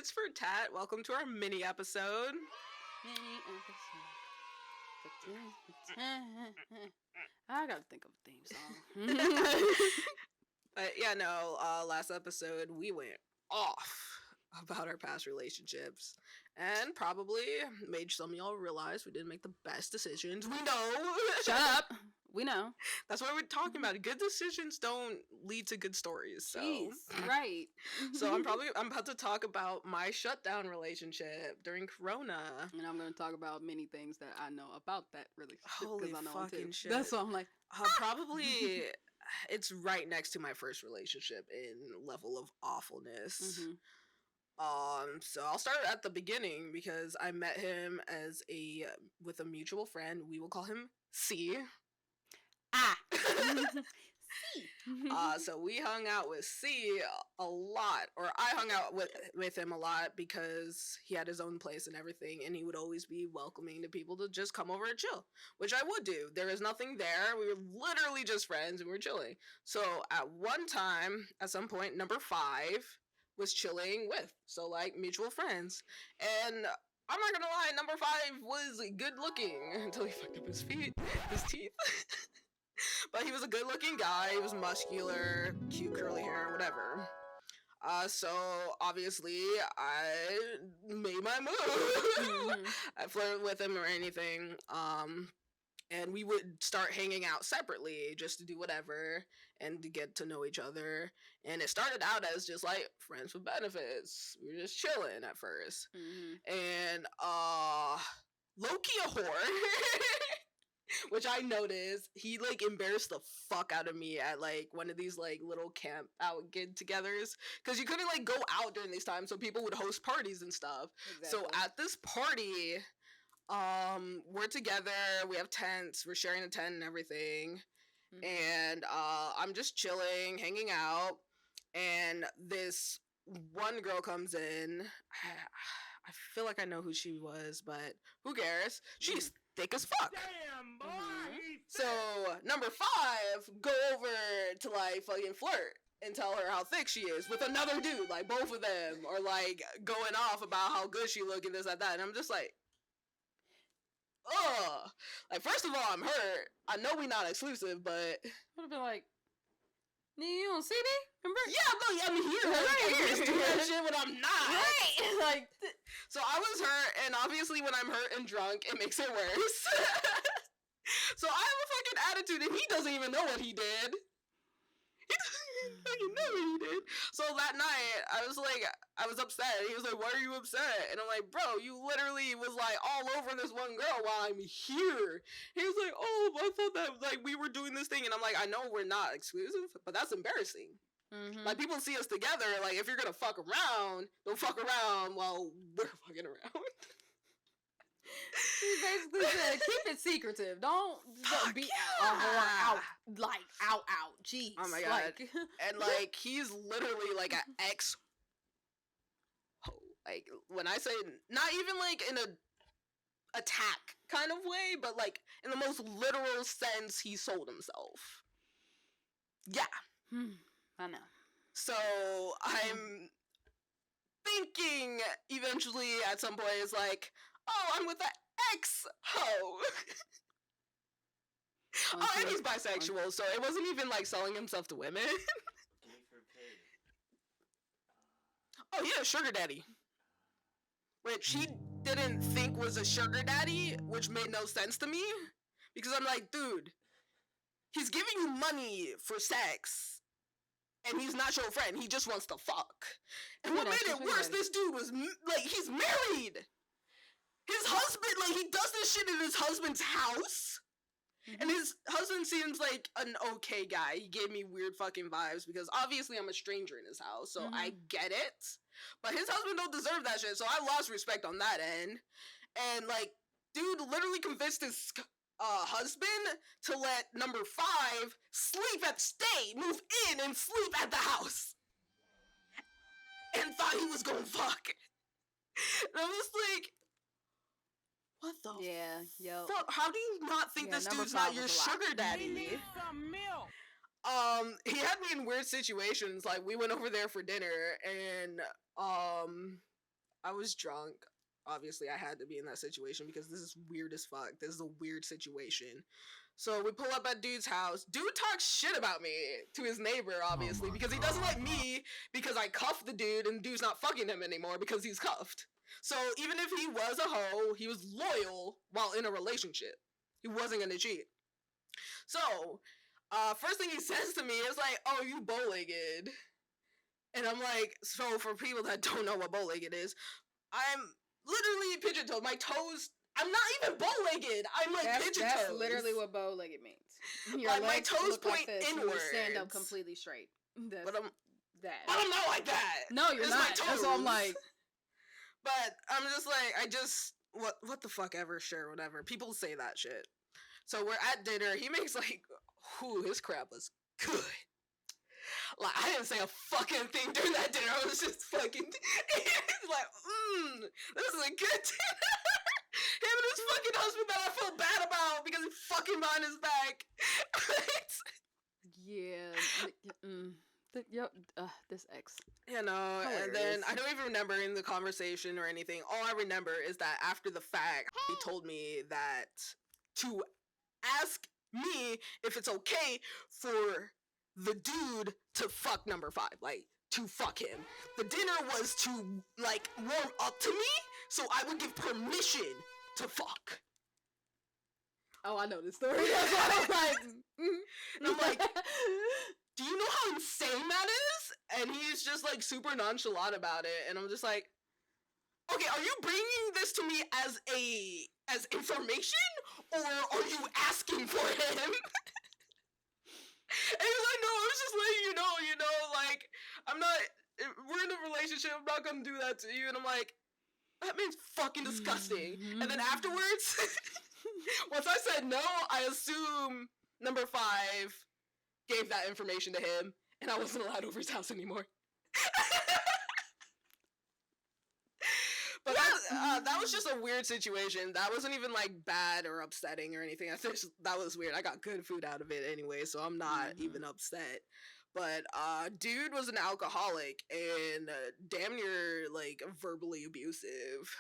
Tits for Tat. Welcome to our mini episode. I gotta think of a theme song. But yeah, no, last episode we went off about our past relationships and probably made some of y'all realize we didn't make the best decisions. We know. Shut up. We know. That's what we're talking about. Good decisions don't lead to good stories. So Jeez, right. So I'm about to talk about my shutdown relationship during Corona. And I'm gonna talk about many things that I know about that relationship. Holy I know fucking too. shit. That's why I'm like, probably it's right next to my first relationship in level of awfulness. So I'll start at the beginning because I met him with a mutual friend. We will call him C. So we hung out with C a lot, or I hung out with him a lot because he had his own place and everything, and he would always be welcoming to people to just come over and chill, which I would do. There was nothing there. We were literally just friends and we were chilling. So at one time, at some point, number 5 was chilling with, so like mutual friends, and I'm not gonna lie, number 5 was good looking until he fucked up his teeth. But he was a good looking guy. He was muscular, cute curly hair, whatever. So obviously I made my move. I flirted with him or anything. And we would start hanging out separately just to do whatever and to get to know each other. And it started out as just like friends with benefits. We were just chilling at first. And low-key a whore. Which I noticed, he like embarrassed the fuck out of me at like one of these like little camp out get-togethers, because you couldn't like go out during these times, so people would host parties and stuff. Exactly. So at this party, we're together, we have tents, we're sharing a tent and everything, and I'm just chilling, hanging out, and this one girl comes in. I feel like I know who she was, but who cares? She's thick as fuck. Damn, boy. So number 5, go over to like fucking flirt and tell her how thick she is with another dude, like both of them, or like going off about how good she look and this and that. And I'm just like, ugh. Like, first of all, I'm hurt. I know we not exclusive, but would have been like, you don't see me? Remember? Yeah, but I'm here. Right. Doing that shit when I'm not. Right. Like, so I was hurt, and obviously when I'm hurt and drunk, it makes it worse. So I have a fucking attitude, and he doesn't even know what he did. He doesn't fucking know what he did. So that night, I was upset. He was like, why are you upset? And I'm like, bro, you literally was like all over this one girl while I'm here. He was like, oh, I thought that like we were doing this thing. And I'm like, I know we're not exclusive, but that's embarrassing. Like, people see us together. Like, if you're gonna fuck around, don't fuck around while we're fucking around. He basically said, keep it secretive. Don't be out. Jeez. Oh my god. Like, and like, he's literally like an ex. Like, when I say, not even like in a attack kind of way, but like in the most literal sense, he sold himself. Yeah. I know. So I'm thinking eventually at some point it's like, oh, I'm with the ex-ho. Oh, and he's bisexual, so it wasn't even like selling himself to women. Oh, he had a sugar daddy. Which he didn't think was a sugar daddy, which made no sense to me. Because I'm like, dude, he's giving you money for sex. And he's not your friend. He just wants to fuck. And what made it worse, this dude was, like, he's married. His husband, like, he does this shit in his husband's house. And his husband seems like an okay guy. He gave me weird fucking vibes because obviously I'm a stranger in his house, so I get it. But his husband don't deserve that shit, so I lost respect on that end. And, like, dude literally convinced his husband to let number 5 move in and sleep at the house. And thought he was gonna fuck. And I was like, what the fuck? How do you not think this dude's not your sugar daddy? We need some milk. He had me in weird situations. Like, we went over there for dinner, and I was drunk. Obviously, I had to be in that situation because this is weird as fuck. This is a weird situation. So we pull up at dude's house. Dude talks shit about me to his neighbor, obviously, because he doesn't like me because I cuffed the dude and dude's not fucking him anymore because he's cuffed. So even if he was a hoe, he was loyal while in a relationship. He wasn't gonna cheat. So, first thing he says to me is like, "Oh, you bow-legged." And I'm like, so for people that don't know what bow-legged is, I'm literally pigeon-toed. My toes, I'm not even bow-legged. I'm like pigeon-toed. That's literally what bow-legged means. Your Like, my legs toes look like point this, and you stand up inwards. completely straight. That's But I'm that. not like that. No, you're It's not. my That's why I'm toes. like, But I'm just like, what the fuck ever, sure, whatever. People say that shit. So we're at dinner. He makes like, his crab was good. Like, I didn't say a fucking thing during that dinner. I was just fucking, he's like, this is a good dinner. Him and his fucking husband that I feel bad about because he fucking behind his back. This ex. You know, Hilarious. and then I don't even remember in the conversation or anything. All I remember is that after the fact, he told me that to ask me if it's okay for the dude to fuck number 5, like to fuck him. The dinner was to like warm up to me, so I would give permission to fuck. Oh, I know this story. That's why I was like, And I'm like, do you know how insane that is? And he's just like super nonchalant about it, and I'm just like, okay, are you bringing this to me as information, or are you asking for him? And he's like, no, I was just letting you know, like, we're in a relationship, I'm not gonna do that to you. And I'm like, that means fucking disgusting. And then afterwards, once I said no, I assume number 5 gave that information to him, and I wasn't allowed over his house anymore. But that was just a weird situation. That wasn't even like bad or upsetting or anything. I think that was weird. I got good food out of it anyway, so I'm not even upset. But dude was an alcoholic and damn near like verbally abusive.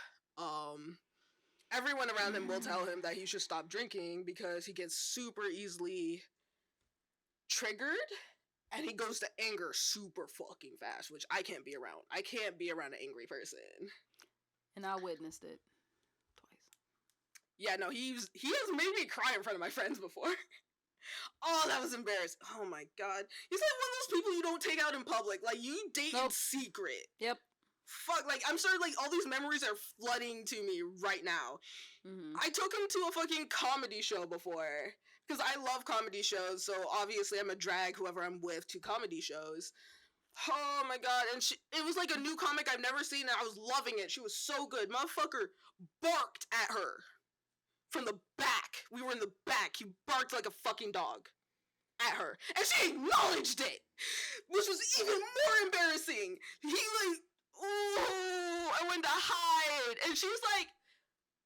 Everyone around him will tell him that he should stop drinking because he gets super easily triggered. And he goes to anger super fucking fast, which I can't be around. I can't be around an angry person. and I witnessed it twice. Yeah, no, he has made me cry in front of my friends before. Oh, that was embarrassing. Oh my god. He's like one of those people you don't take out in public. Like, you date in secret. Yep. Fuck, like, I'm sorry, like, all these memories are flooding to me right now. I took him to a fucking comedy show before. Because I love comedy shows, so obviously I'm a drag whoever I'm with to comedy shows. Oh my god, and it was like a new comic I've never seen, and I was loving it. She was so good. Motherfucker barked at her from the back. We were in the back. He barked like a fucking dog at her, and she acknowledged it, which was even more embarrassing. He like, ooh, I went to hide, and she was like,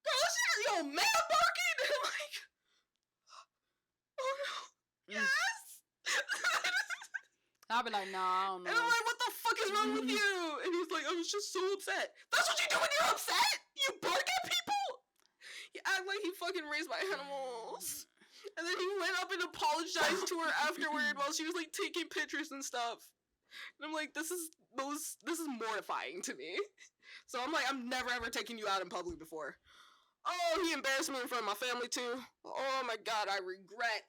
girl, this is your man barking? And I'm like, oh no, yes. I'll be like, nah, I don't know. And I'm like, what the fuck is wrong with you? And he's like, I was just so upset. That's what you do when you're upset? You bark at people? He act like he fucking raised my animals. And then he went up and apologized to her afterward while she was like taking pictures and stuff. And I'm like, this is mortifying to me. So I'm like, I'm never ever taking you out in public before. Oh, he embarrassed me in front of my family too. Oh my god, I regret.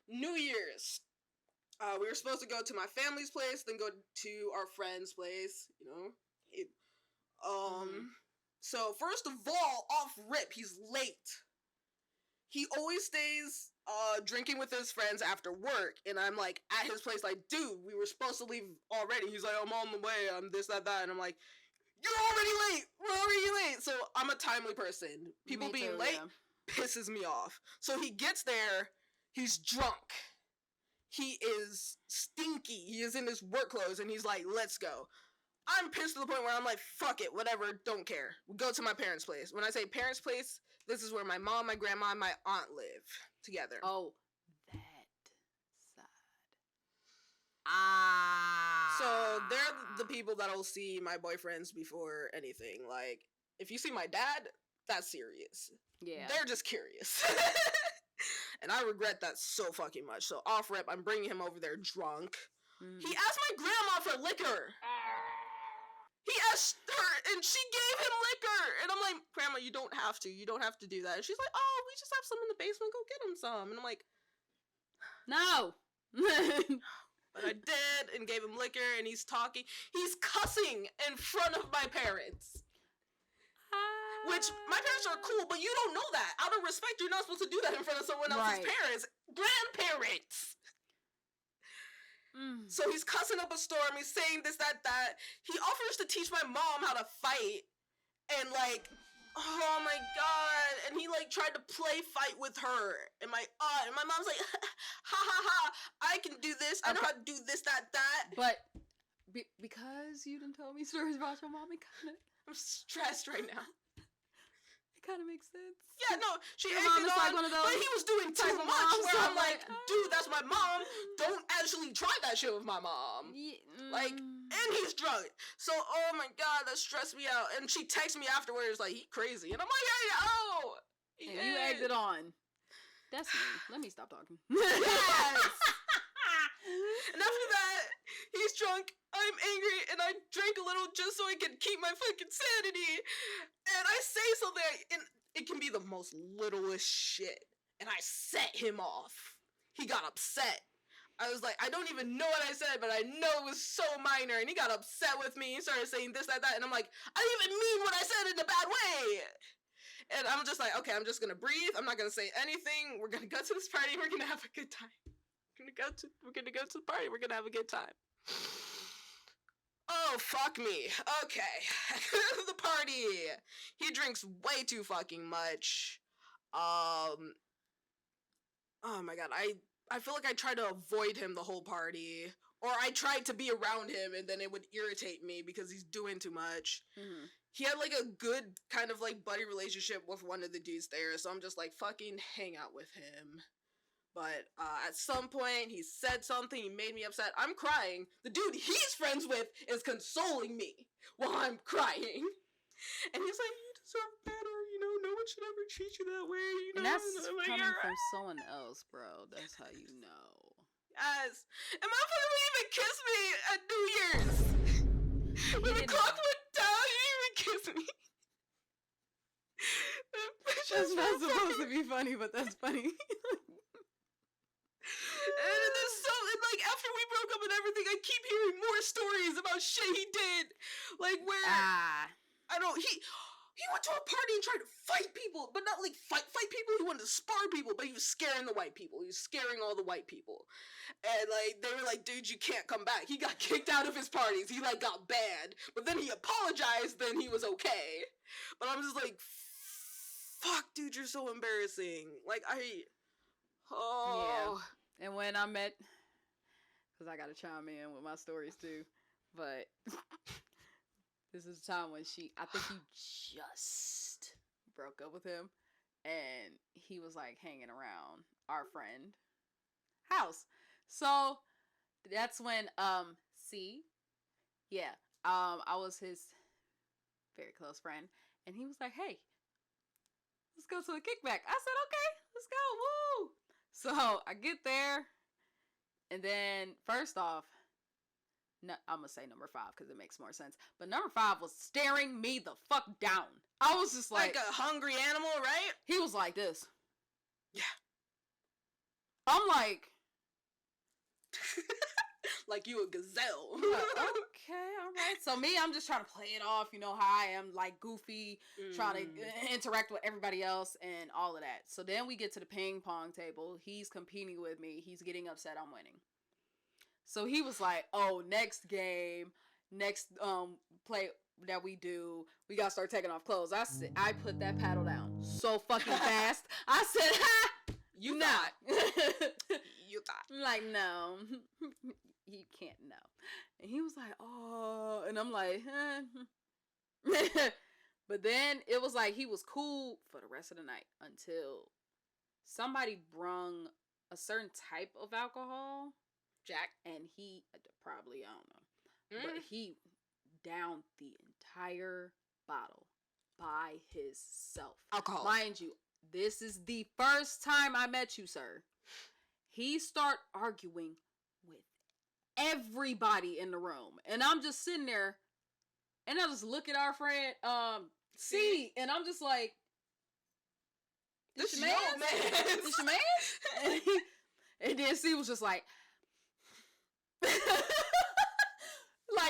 New Year's. We were supposed to go to my family's place, then go to our friend's place, you know. So first of all, off rip, he's late. He always stays drinking with his friends after work, and I'm like at his place like, dude, we were supposed to leave already. He's like, I'm on the way, I'm this, that, and I'm like, you're already late. We're already late. So I'm a timely person. People being late pisses me off. So he gets there, he's drunk. He is stinky. He is in his work clothes, and he's like, let's go. I'm pissed to the point where I'm like, fuck it, whatever, don't care. We go to my parents' place. When I say parents' place, this is where my mom, my grandma, and my aunt live together. Oh, that side. So they're the people that'll see my boyfriends before anything. Like, if you see my dad, that's serious. Yeah. They're just curious. And I regret that so fucking much. So off rip, I'm bringing him over there drunk. He asked my grandma for liquor. He asked her, and she gave him liquor. And I'm like, Grandma, you don't have to. You don't have to do that. And she's like, oh, we just have some in the basement. Go get him some. And I'm like, no. but I did, and gave him liquor, and he's talking. He's cussing in front of my parents. Which, my parents are cool, but you don't know that. Out of respect, you're not supposed to do that in front of someone else's parents. Grandparents! So he's cussing up a storm, he's saying this, that, that. He offers to teach my mom how to fight, and like, oh my god, and he like tried to play fight with her, and my aunt, and my mom's like, ha ha ha, I can do this, I know how to do this, that, that. But, because you didn't tell me stories about your mom, I'm stressed right now. Kind of makes sense. Yeah, no, she Your egged mom it is on, like one of those but he was doing too much. moms, Where so I'm like, dude, that's my mom. Don't actually try that shit with my mom. Like, and he's drunk. So, oh my god, that stressed me out. And she texted me afterwards, like, he crazy. And I'm like, hey, oh, and you egged it on. That's me. Let me stop talking. Yes. And after that, he's drunk, I'm angry, and I drank a little just so I could keep my fucking sanity. And I say something, and it can be the most littlest shit. And I set him off. He got upset. I was like, I don't even know what I said, but I know it was so minor. And he got upset with me. He started saying this, that, that. And I'm like, I didn't even mean what I said in a bad way. And I'm just like, okay, I'm just going to breathe. I'm not going to say anything. We're going to go to this party. We're going to have a good time. We're gonna go to the party. We're gonna have a good time. Oh, fuck me. Okay. The party. He drinks way too fucking much. Oh my god. I feel like I tried to avoid him the whole party. Or I tried to be around him, and then it would irritate me because he's doing too much. He had like a good kind of like buddy relationship with one of the dudes there. So I'm just like, fucking hang out with him. But at some point, he said something, he made me upset. I'm crying. The dude he's friends with is consoling me while I'm crying. And he's like, you deserve better, you know, no one should ever treat you that way, you know. And that's like, coming from someone else, bro. That's how you know. Yes. And motherfucker would even kiss me at New Year's. When the clock went down, he didn't even kiss me. That's not supposed to be funny, but that's funny. And there's so, and like, after we broke up and everything, I keep hearing more stories about shit he did. Like, where, I don't, he went to a party and tried to fight people, but not like fight people, he wanted to spar people, but he was scaring the white people. He was scaring all the white people. And like, they were like, dude, you can't come back. He got kicked out of his parties. He like got banned. But then he apologized, then he was okay. But I'm just like, fuck, dude, you're so embarrassing. Like, Yeah. And when I met, because I got to chime in with my stories too, but this is the time when I think he just broke up with him, and he was like hanging around our friend house. So that's when, I was his very close friend, and he was like, hey, let's go to a kickback. I said, okay, let's go, woo! So I get there, and then first off, I'm gonna say number 5 because it makes more sense. But number 5 was staring me the fuck down. I was just like a hungry animal, right? He was like this. Yeah. I'm like, like you a gazelle. Okay, all right. So me, I'm just trying to play it off, you know how I am, like goofy, trying to interact with everybody else and all of that. So then we get to the ping pong table. He's competing with me. He's getting upset I'm winning. So he was like, oh, next game, next play that we do, we gotta start taking off clothes. I put that paddle down so fucking fast. I said, ha! You not. You thought. I'm like, no. You can't know. And he was like, oh. And I'm like, But then it was like he was cool for the rest of the night until somebody brung a certain type of alcohol Jack. and he probably, I don't know, Mm. but he downed the entire bottle by himself. Alcohol. Mind you, this is the first time I met you, sir. He start arguing with everybody in the room, and I'm just sitting there, and I just look at our friend, C, and I'm just like, This your your man? man. This your man? And then C was just like, like,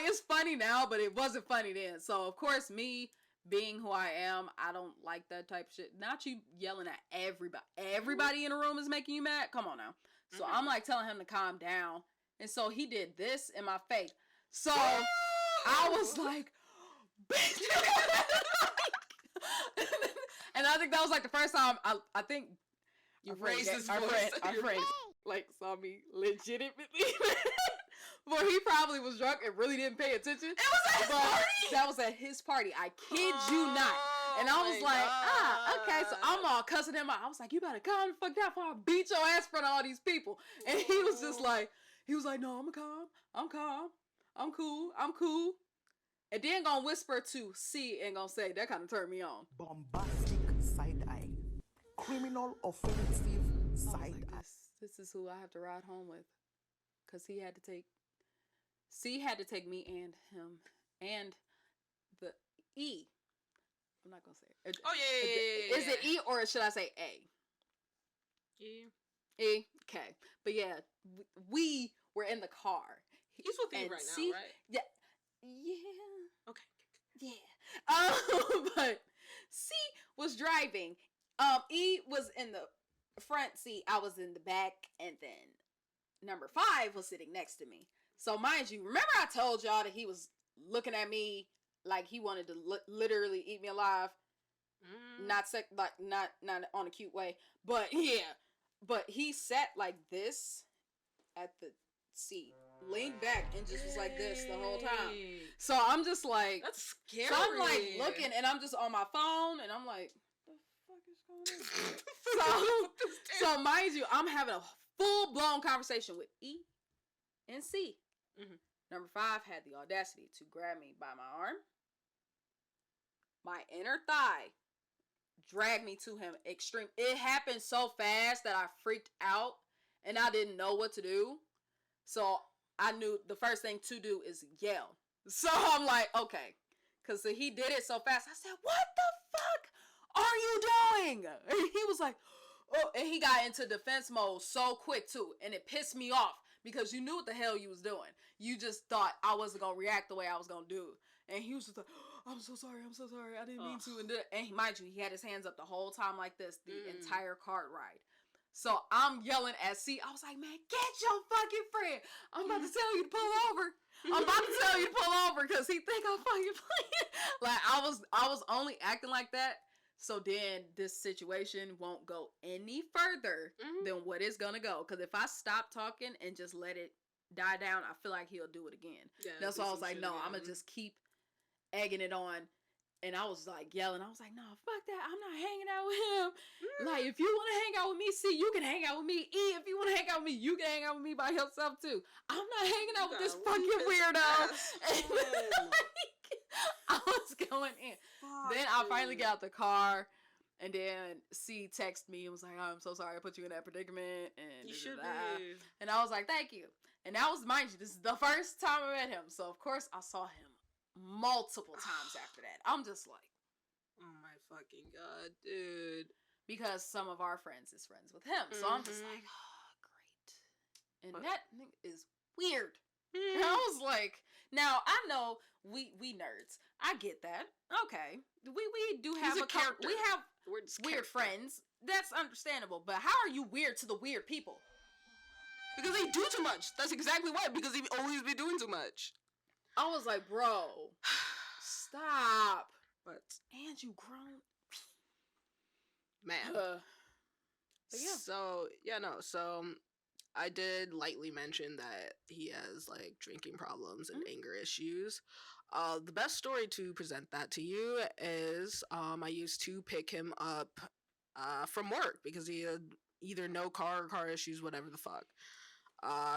it's funny now, but it wasn't funny then. So of course, me being who I am, I don't like that type of shit. Not you yelling at everybody. Everybody in the room is making you mad. Come on now. So I'm like telling him to calm down, and so he did this in my face. So I was like, bitch. And I think that was like the first time I think You raised his voice. our friend like saw me legitimately. Well, he probably was drunk and really didn't pay attention. It was at his party. That was at his party. I kid you not. And I was like, okay. So I'm all cussing him out. I was like, you better calm the fuck down before I beat your ass in front of all these people. And he was just like, no, I'm calm. I'm calm. I'm cool. I'm cool. And then gonna whisper to C and gonna say, that kind of turned me on. Bombastic side eye. Criminal offensive side eye. This is who I have to ride home with. Because C had to take me and him and the E. I'm not gonna say it. Oh yeah. Is it E or should I say A? E. E. Okay. But yeah, we were in the car. He's with you right now, right? Yeah. Yeah. Okay. Yeah. But C was driving. E was in the front seat. I was in the back, and then number 5 was sitting next to me. So mind you, remember I told y'all that he was looking at me like he wanted to literally eat me alive. Not on a cute way, but yeah. But he sat like this at the seat, leaned back, and just was like this the whole time. So I'm just like, that's scary. So I'm like looking, and I'm just on my phone, and I'm like, the fuck is going on? So mind you, I'm having a full blown conversation with E and C. Mm-hmm. Number 5 had the audacity to grab me by my arm, my inner thigh, drag me to him extreme. It happened so fast that I freaked out and I didn't know what to do. So I knew the first thing to do is yell. So I'm like, okay. Because he did it so fast. I said, what the fuck are you doing? And he was like, oh, and he got into defense mode so quick too. And it pissed me off because you knew what the hell you was doing. You just thought I wasn't going to react the way I was going to do. And he was just like, I'm so sorry, I didn't mean to. And mind you, he had his hands up the whole time like this, the entire cart ride. So I'm yelling at C. I was like, man, get your fucking friend. I'm about to tell you to pull over. Because he think I'm fucking playing. Like, I was only acting like that. So then this situation won't go any further than what it's going to go. Because if I stop talking and just let it die down, I feel like he'll do it again. Yeah, that's why I was like, no, I'm going to just keep egging it on. And I was like yelling. I was like, no, fuck that. I'm not hanging out with him. Like, if you want to hang out with me, see, you can hang out with me. E, if you want to hang out with me, you can hang out with me by yourself too. I'm not hanging out with this fucking weirdo. I was going in. Then I finally got out the car. And then C texted me and was like, oh, I'm so sorry I put you in that predicament. And you should be. And I was like, thank you. And that was, mind you, this is the first time I met him. So, of course, I saw him multiple times after that. I'm just like, oh my fucking god, dude. Because some of our friends is friends with him. So I'm just like, oh, great. And that is weird. And I was like, now I know we nerds. I get that. Okay. We do have a character. We have weird friends. That's understandable. But how are you weird to the weird people? Because they do too much. That's exactly why. Because they always be doing too much. I was like, bro, stop. But and you grown. Man. But yeah. So I did lightly mention that he has like drinking problems and anger issues. The best story to present that to you is I used to pick him up from work because he had either no car or car issues, whatever the fuck.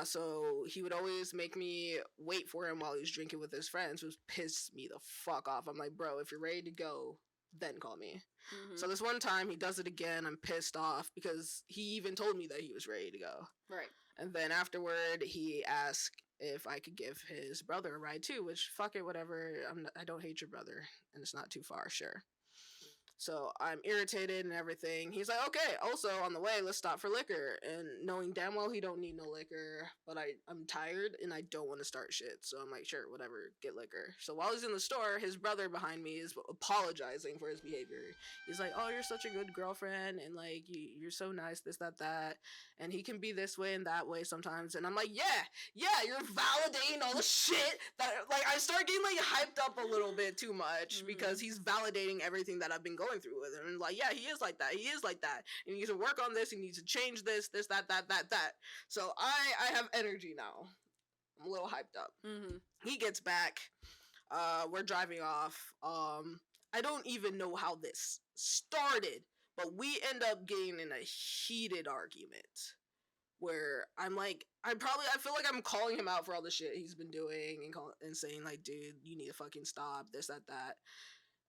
So he would always make me wait for him while he was drinking with his friends, which pissed me the fuck off. I'm like, bro, if you're ready to go, then call me. So this one time he does it again. I'm pissed off because he even told me that he was ready to go. Right. And then afterward, he asked if I could give his brother a ride too, which fuck it, whatever. I don't hate your brother, and it's not too far, sure. So I'm irritated and everything. He's like, okay, also on the way, let's stop for liquor. And knowing damn well he don't need no liquor, but I'm tired and I don't want to start shit. So I'm like, sure, whatever, get liquor. So while he's in the store, his brother behind me is apologizing for his behavior. He's like, oh, you're such a good girlfriend, and like you're so nice, this, that. And he can be this way and that way sometimes. And I'm like, yeah, you're validating all the shit that, like, I start getting like hyped up a little bit too much because he's validating everything that I've been going through with him. And like, yeah, he is like that. He needs to work on this. He needs to change this, that. So I have energy now. I'm a little hyped up. He gets back. We're driving off. I don't even know how this started, but we end up getting in a heated argument where I'm like, I feel like I'm calling him out for all the shit he's been doing and saying like, dude, you need to fucking stop this, that.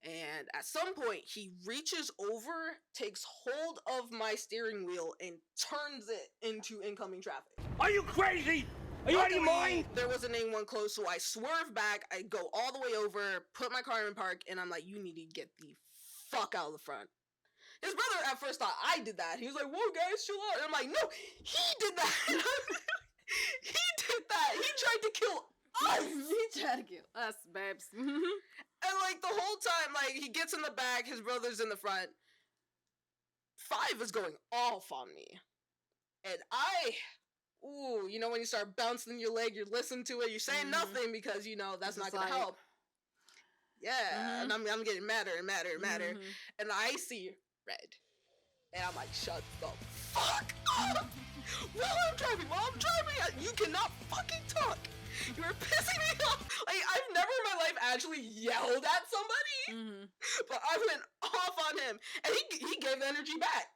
And at some point, he reaches over, takes hold of my steering wheel, and turns it into incoming traffic. Are you crazy? Are you out of your mind? There wasn't anyone close, so I swerve back. I go all the way over, put my car in park, and I'm like, you need to get the fuck out of the front. His brother at first thought I did that. He was like, whoa, guys, chill out. And I'm like, no, he did that. He did that. He tried to kill us. He tried to kill us, babes. And like the whole time, like he gets in the back, his brother's in the front. 5 is going off on me. And you know when you start bouncing your leg, you're listening to it, you're saying nothing because you know that's not gonna help. Yeah, and I'm getting madder and madder and madder. And I see red. And I'm like, shut the fuck up! While I'm driving, you cannot fucking talk! You are pissing me off! Like, I've never in my life actually yelled at somebody, but I went off on him, and he gave the energy back.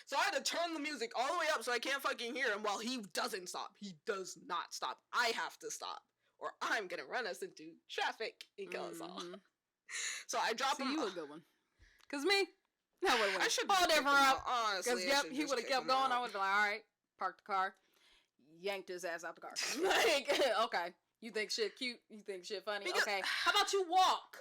So I had to turn the music all the way up so I can't fucking hear him while he doesn't stop. He does not stop. I have to stop, or I'm gonna run us into traffic and kill us all. So I drop him. You a good one. Cause me, that would have I should all different route. Honestly, Cause yep, he would have kept going. I would have been like, all right, park the car, yanked his ass out the car. Like, okay, you think shit cute? You think shit funny? Okay, how about you walk?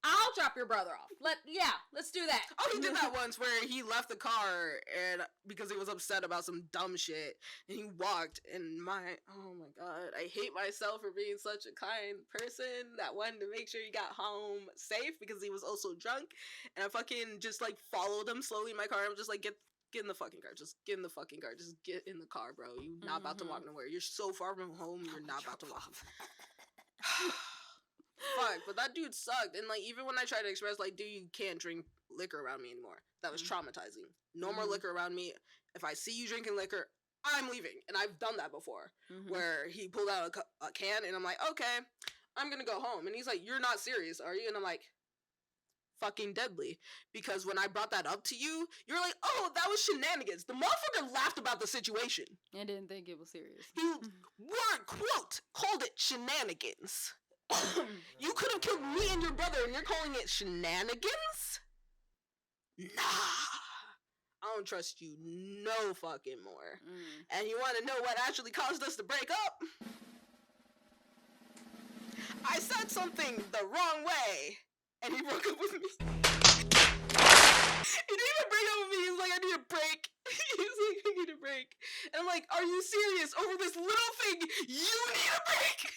I'll drop your brother off. Let's do that. Oh, he did that once where he left the car and because he was upset about some dumb shit and he walked and oh my god, I hate myself for being such a kind person that wanted to make sure he got home safe because he was also drunk, and I fucking just like followed him slowly in my car. I'm just like, get in the fucking car. Just get in the fucking car. Just get in the car, bro. You're not about to walk nowhere. You're so far from home. You're not about to walk. Fuck, but that dude sucked. And like, even when I tried to express, like, dude, you can't drink liquor around me anymore. That was traumatizing. No more liquor around me. If I see you drinking liquor, I'm leaving. And I've done that before, where he pulled out a can, and I'm like, okay, I'm gonna go home. And he's like, you're not serious, are you? And I'm like, fucking deadly. Because when I brought that up to you, you're like, oh, that was shenanigans. The motherfucker laughed about the situation. I didn't think it was serious. He called it shenanigans. You could have killed me and your brother, and you're calling it shenanigans? Nah. I don't trust you no fucking more. And you want to know what actually caused us to break up? I said something the wrong way, and he broke up with me. He didn't even break up with me. He's like, I need a break. He's like, I need a break. And I'm like, are you serious? Over this little thing, you need a break?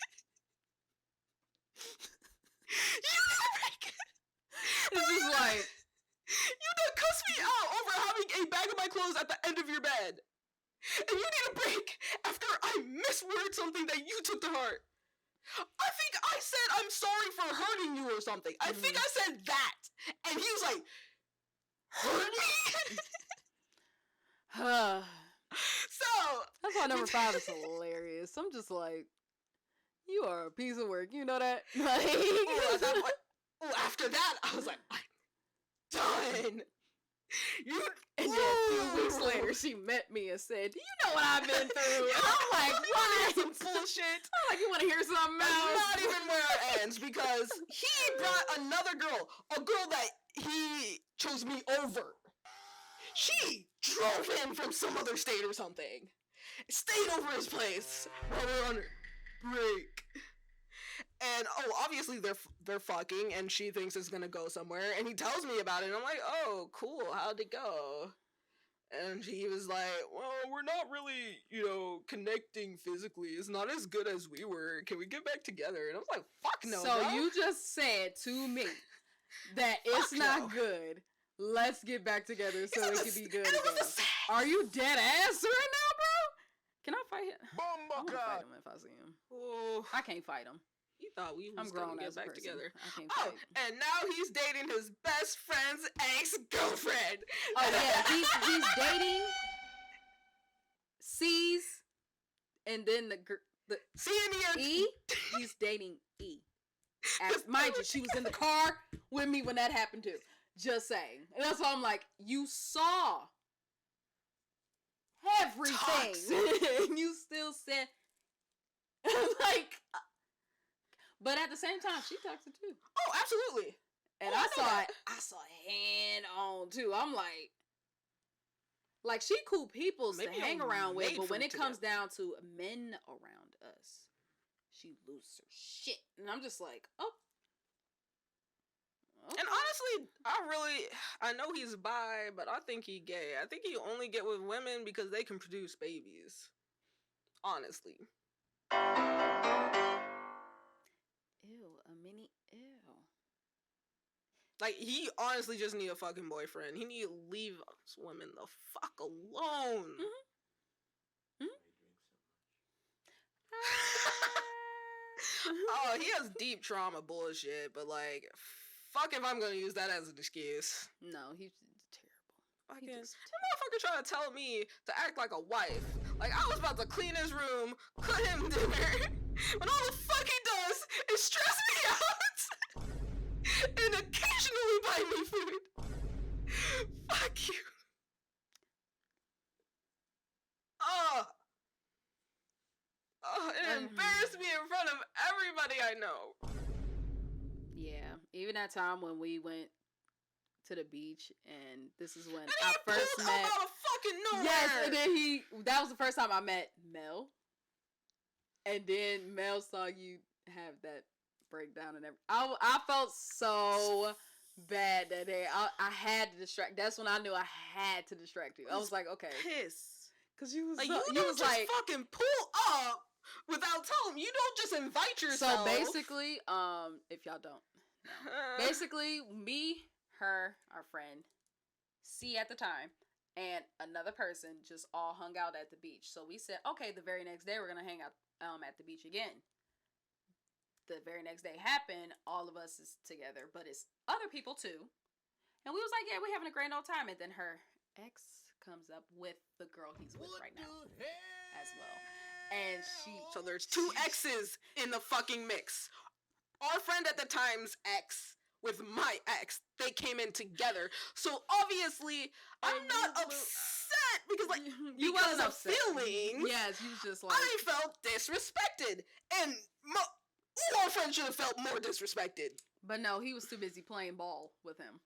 You need a break. It's just like, you done cuss me out over having a bag of my clothes at the end of your bed. And you need a break after I misworded something that you took to heart. I think I said I'm sorry for hurting you or something. I think I said that. And he was like, hurt me? So that's why number 5 is hilarious. I'm just like, you are a piece of work. You know that? After that, I was like, I'm done. And then a few weeks later, she met me and said, "Do you know what I've been through?" And I'm like, "What? Some bullshit. I'm like, you want to hear something That's else?" not even where it ends because he brought another girl, a girl that he chose me over. She drove in from some other state or something. Stayed over his place while we're on break. And obviously they're fucking, and she thinks it's gonna go somewhere. And he tells me about it, and I'm like, oh, cool. How'd it go? And he was like, well, we're not really, connecting physically. It's not as good as we were. Can we get back together? And I was like, fuck no. So bro. you just said to me that it's not no. good. Let's get back together so it can be good and it again. was Are you dead ass right now, bro? Can I fight him? I Bomba want to cloud. fight him if I see him. Oh, I can't fight him. he thought we I'm was grown gonna get as a back person. together. I can't Oh, fight. and now he's dating his best friend's ex-girlfriend. Oh yeah, he's dating C's, and then the See in the end, E. He's dating E. Mind you, she was in the car with me when that happened too. Just saying. And that's why I'm like, you saw everything, and you still said like. But at the same time, she texted too. oh, absolutely. And Oh, I I know saw that. it. I saw it hand on too. I'm like she cool people to Maybe hang I'm around with, made but for when it together. comes down to men around us, she loses her shit. And I'm just like, oh. Okay. And honestly, I know he's bi, but I think he gay. I think he only get with women because they can produce babies. Honestly. Ew, a mini ew. Like, he honestly just need a fucking boyfriend. He need to leave us women the fuck alone. Oh, he has deep trauma bullshit, but like, fuck if I'm gonna use that as an excuse. No, he's terrible. Fucking, He that just motherfucker trying to tell me to act like a wife. Like, I was about to clean his room, cook him dinner, when all the fuck he does is stress me out and occasionally buy me food. Fuck you. It embarrassed me in front of everybody I know. Yeah, even that time when we went to the beach, and this is when And I he first pulled met. up out of fucking nowhere. Yes, and then that was the first time I met Mel. And then Mel saw you have that breakdown and everything. I felt so bad that day. I had to distract. That's when I knew I had to distract you. I was like, okay. Pissed. Cause you was Like, so, you don't was just like, fucking pull up without telling. You don't just invite yourself. so basically, if y'all don't know, basically me, her, our friend, C at the time, and another person just all hung out at the beach. So we said, okay, the very next day we're gonna hang out at the beach again. The very next day happened, all of us is together, but it's other people too. And we was like, yeah, we're having a grand old time. And then her ex comes up with the girl he's with right now as well. And So there's two exes in the fucking mix. Our friend at the time's ex with my ex, they came in together. So obviously, I'm not upset because, like, you because wasn't of upset. feelings. Yes, you was just like, I felt disrespected, and our friend should have felt more disrespected. but no, he was too busy playing ball with him.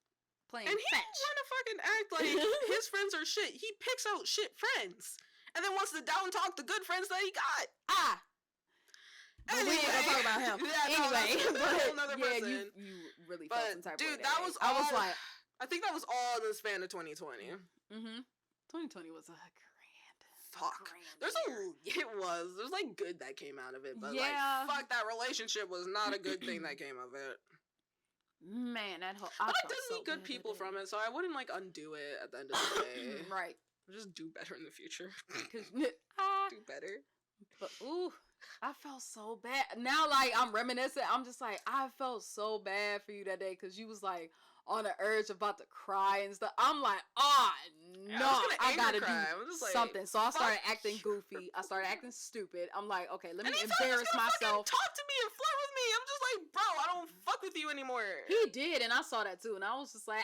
Playing And he fetch. want to fucking act like his friends are shit. He picks out shit friends, and then wants to down talk the good friends that he got. But we ain't gonna talk about him. Yeah, no, anyway, that's a but whole nother yeah, person. you really felt some But type dude, of way. that was I was all- like, I think that was all in the span of 2020. 2020 was a grand. Fuck. Grand year. It was. There's like good that came out of it, but Yeah. like, fuck, that relationship was not a good thing that came of it. Man, that whole. But I felt did so meet good bad people that from day. it, so I wouldn't like undo it at the end of the day. Right. Just do better in the future. 'Cause, Do better. but ooh, I felt so bad. Now, like, I'm reminiscing. I'm just like, I felt so bad for you that day because you was like on the urge about to cry and stuff. I'm like, oh no, Yeah, I was gonna I anger gotta cry. do I was just like, something. So I started fuck acting goofy. I started acting stupid. I'm like, okay, let me And he thought he was embarrass gonna fucking myself. talk to me and flirt with me. I'm just like, bro, I don't fuck with you anymore. He did, and I saw that too, and I was just like,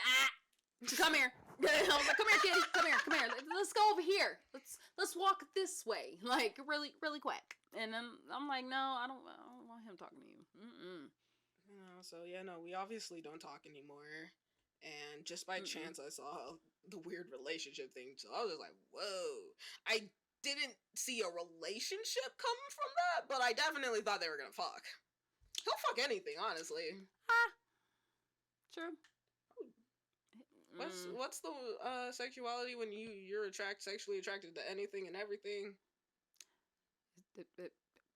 come here. I was like, come here, kitty, come here. Let's go over here. Let's walk this way, like really quick. And then I'm like, no, I don't want him talking to you. So yeah, no, we obviously don't talk anymore. And just by chance, I saw the weird relationship thing. So I was just like, whoa. I didn't see a relationship come from that, but I definitely thought they were gonna fuck. He'll fuck anything, honestly. True. What's the sexuality when you're sexually attracted to anything and everything?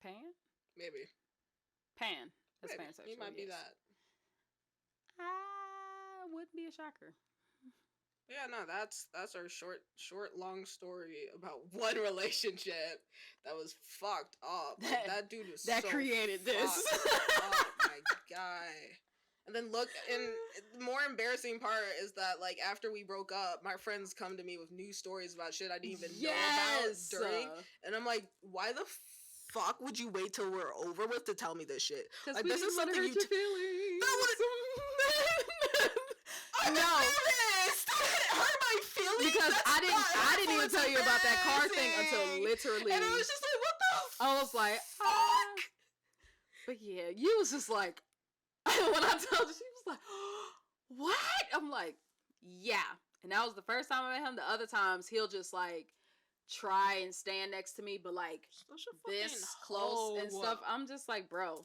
Pan? Maybe. Pan. That's Maybe. pansexual. He might be that. Wouldn't be a shocker. Yeah, no, that's our short, long story about one relationship that was fucked up. Like, that dude was that so created this. Oh my god. And then look, and the more embarrassing part is that, like, after we broke up, my friends come to me with new stories about shit I didn't even know about during. And I'm like, why the fuck would you wait till we're over with to tell me this shit? Like, this is something you feelings. I'm no. embarrassed. It hurt my feelings. Because That's I didn't even tell you about that car thing until embarrassing. literally. And I was just like, what the I was like, fuck? But yeah, you was just like, when I told you, she was like, what? I'm like, yeah. And that was the first time I met him. The other times, he'll just like try and stand next to me, but like this close and stuff. I'm just like, bro,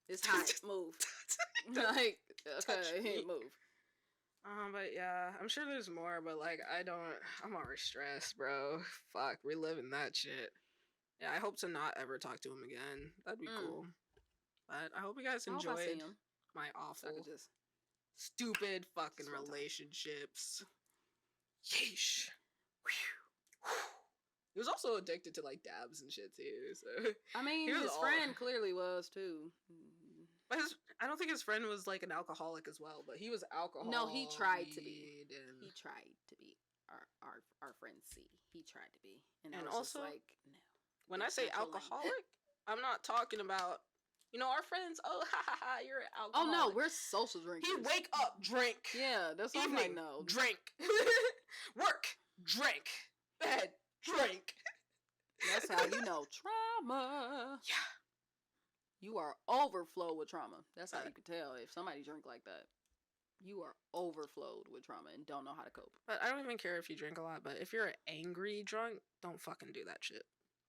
it's hot. Move. Like, okay, move. But yeah, I'm sure there's more, but like, I'm already stressed, bro. Fuck, reliving that shit. Yeah, I hope to not ever talk to him again. That'd be cool. But I hope you guys enjoyed my awful, stupid fucking relationships. Yeesh. He was also addicted to like dabs and shit too. So I mean, his friend clearly was too. But I don't think his friend was like an alcoholic as well. But he was alcoholic. No, he tried to be. He tried to be our friend C. He tried to be, and I was also just like, no. When I say alcoholic, I'm not talking about. You know, our friends, oh, ha, ha, ha, you're an alcoholic. Oh, no, we're social drinkers. He wake up, drink. Yeah, that's what Evening, I'm like, no. Drink. Work, drink. Bed, drink. That's how you know trauma. Yeah. You are overflowed with trauma. That's how you can tell if somebody drink like that. You are overflowed with trauma and don't know how to cope. But I don't even care if you drink a lot, but if you're an angry drunk, don't fucking do that shit.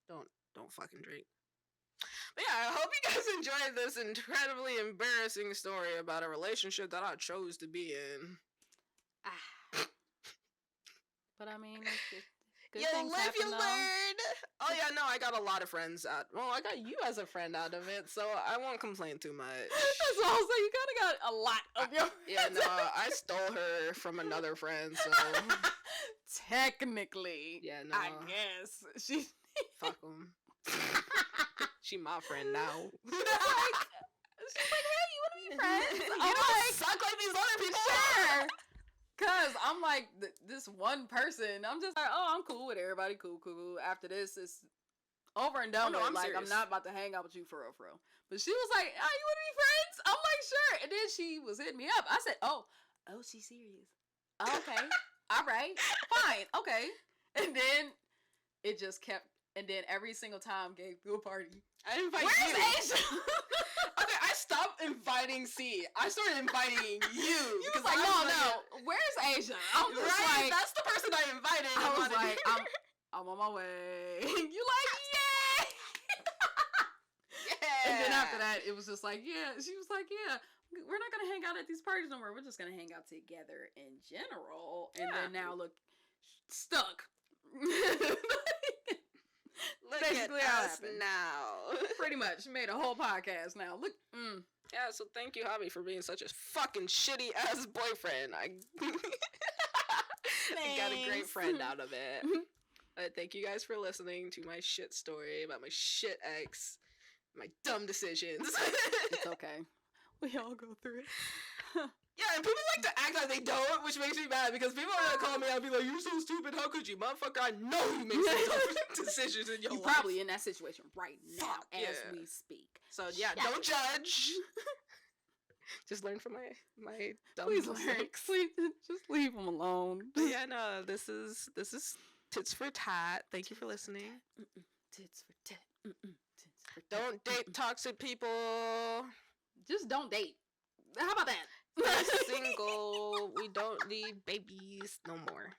Don't fucking drink. But yeah, I hope you guys enjoyed this incredibly embarrassing story about a relationship that I chose to be in. But I mean, good you things live, happen, you though. learn. Oh yeah, no, I got a lot of friends out. Well, I got you as a friend out of it, so I won't complain too much. That's what I was like. You kind of got a lot of your Yeah, no, I stole her from another friend, so technically, yeah, no, I guess she fuck them. She my friend now. She's like, hey, you want to be friends? You I'm don't like, suck like these other people. sure. Cause I'm like this one person. I'm just like, oh, I'm cool with everybody. Cool. After this, it's over and done with. I'm like, serious. I'm not about to hang out with you for real. But she was like, oh, you want to be friends? I'm like, sure. And then she was hitting me up. I said, oh, she's serious. Okay, all right, fine, okay. And then it just kept. And then every single time Gabe threw a party. I invite Where's you. Asia? Okay, I stopped inviting C. I started inviting you. You was like, no. Where's Asia? I'm just right? like, That's the person I invited. I was like, I'm on my way. You like, yay! Yeah. And then after that, it was just like, yeah. She was like, yeah, we're not gonna hang out at these parties no more. We're just gonna hang out together in general. And then now look, stuck. Look basically at how it us happened. now. Pretty much made a whole podcast now. Look, Yeah, so thank you, Javi, for being such a fucking shitty ass boyfriend. I got a great friend out of it. Thank you guys for listening to my shit story about my shit ex, my dumb decisions. It's okay. We all go through it. Yeah, and people like to act like they don't, which makes me mad because people are gonna call me and be like, "You're so stupid. How could you, motherfucker? I know you make some dumb decisions in your You're life." probably in that situation right now as yeah. we speak. So yeah, don't judge. Just learn from my dumb Please mistakes. learn. Just leave them alone. But yeah, no, this is Tits for tat. Thank you for listening. Tits for tat. Tits for tat. Don't date toxic people. Just don't date. How about that? We're single. We don't need babies no more.